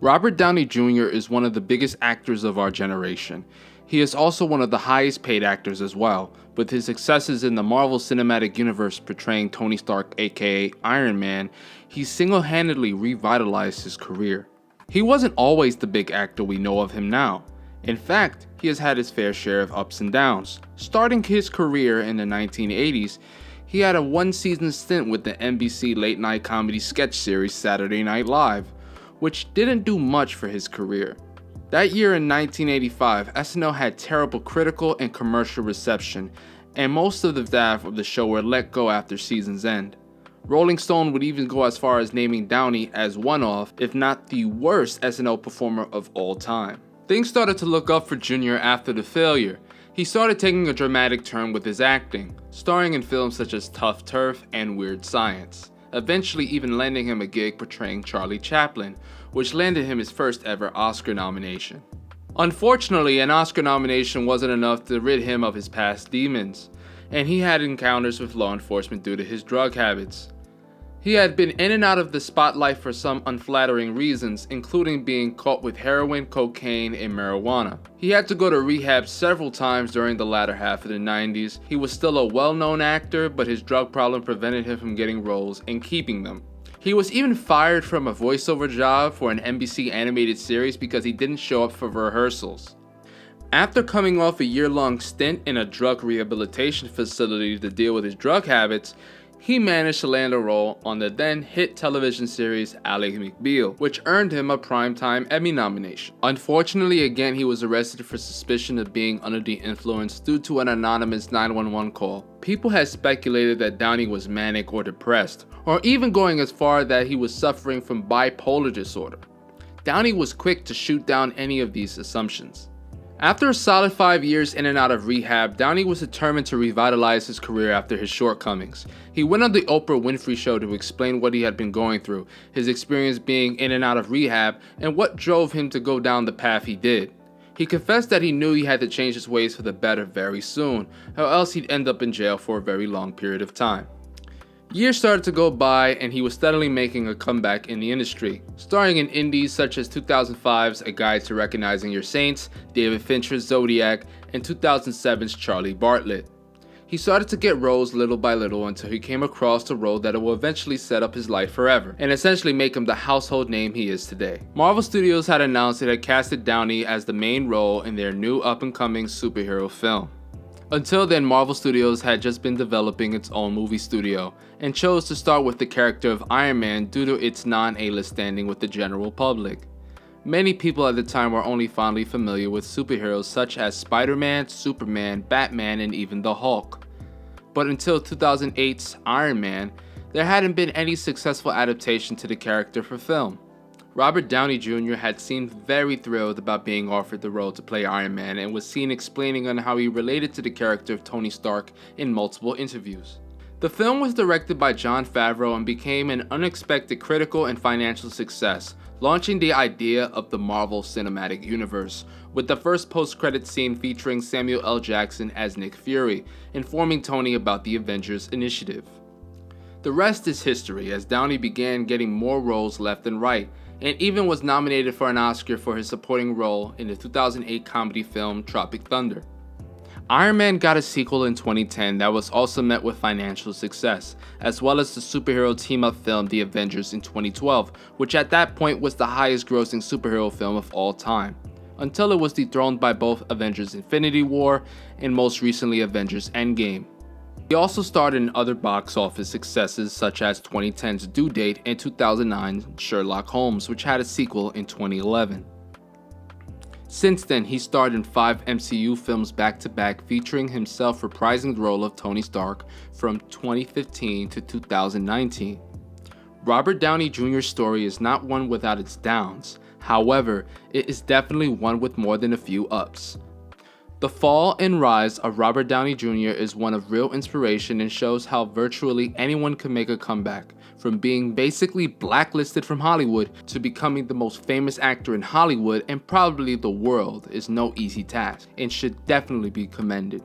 Robert Downey Jr. is one of the biggest actors of our generation. He is also one of the highest paid actors as well, with his successes in the Marvel Cinematic Universe portraying Tony Stark aka Iron Man. He single-handedly revitalized his career. He wasn't always the big actor we know of him now. In fact, he has had his fair share of ups and downs. Starting his career in the 1980s, he had a one-season stint with the NBC late-night comedy sketch series Saturday Night Live, which didn't do much for his career. That year in 1985, SNL had terrible critical and commercial reception, and most of the staff of the show were let go after season's end. Rolling Stone would even go as far as naming Downey as one of, if not the worst SNL performer of all time. Things started to look up for Jr. after the failure. He started taking a dramatic turn with his acting, starring in films such as Tough Turf and Weird Science, eventually even landing him a gig portraying Charlie Chaplin, which landed him his first ever Oscar nomination. Unfortunately, an Oscar nomination wasn't enough to rid him of his past demons, and he had encounters with law enforcement due to his drug habits. He had been in and out of the spotlight for some unflattering reasons, including being caught with heroin, cocaine, and marijuana. He had to go to rehab several times during the latter half of the 90s. He was still a well-known actor, but his drug problem prevented him from getting roles and keeping them. He was even fired from a voiceover job for an NBC animated series because he didn't show up for rehearsals. After coming off a year-long stint in a drug rehabilitation facility to deal with his drug habits, he managed to land a role on the then hit television series Ally McBeal, which earned him a Primetime Emmy nomination. Unfortunately, again, he was arrested for suspicion of being under the influence due to an anonymous 911 call. People had speculated that Downey was manic or depressed, or even going as far that he was suffering from bipolar disorder. Downey was quick to shoot down any of these assumptions. After a solid 5 years in and out of rehab, Downey was determined to revitalize his career after his shortcomings. He went on the Oprah Winfrey Show to explain what he had been going through, his experience being in and out of rehab, and what drove him to go down the path he did. He confessed that he knew he had to change his ways for the better very soon, or else he'd end up in jail for a very long period of time. Years started to go by, and he was steadily making a comeback in the industry, starring in indies such as 2005's A Guide to Recognizing Your Saints, David Fincher's Zodiac, and 2007's Charlie Bartlett. He started to get roles little by little until he came across a role that will eventually set up his life forever, and essentially make him the household name he is today. Marvel Studios had announced it had casted Downey as the main role in their new up-and-coming superhero film. Until then, Marvel Studios had just been developing its own movie studio, and chose to start with the character of Iron Man due to its non-A-list standing with the general public. Many people at the time were only fondly familiar with superheroes such as Spider-Man, Superman, Batman, and even the Hulk. But until 2008's Iron Man, there hadn't been any successful adaptation to the character for film. Robert Downey Jr. had seemed very thrilled about being offered the role to play Iron Man and was seen explaining on how he related to the character of Tony Stark in multiple interviews. The film was directed by Jon Favreau and became an unexpected critical and financial success, launching the idea of the Marvel Cinematic Universe, with the first post-credit scene featuring Samuel L. Jackson as Nick Fury, informing Tony about the Avengers initiative. The rest is history, as Downey began getting more roles left and right, and even was nominated for an Oscar for his supporting role in the 2008 comedy film Tropic Thunder. Iron Man got a sequel in 2010 that was also met with financial success, as well as the superhero team-up film The Avengers in 2012, which at that point was the highest grossing superhero film of all time, until it was dethroned by both Avengers Infinity War and most recently Avengers Endgame. He also starred in other box office successes such as 2010's Due Date and 2009's Sherlock Holmes, which had a sequel in 2011. Since then, he starred in 5 MCU films back-to-back, featuring himself reprising the role of Tony Stark from 2015 to 2019. Robert Downey Jr.'s story is not one without its downs. However, it is definitely one with more than a few ups. The fall and rise of Robert Downey Jr. is one of real inspiration and shows how virtually anyone can make a comeback, from being basically blacklisted from Hollywood to becoming the most famous actor in Hollywood and probably the world is no easy task and should definitely be commended.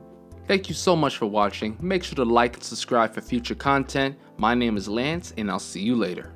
Thank you so much for watching. Make sure to like and subscribe for future content. My name is Lance and I'll see you later.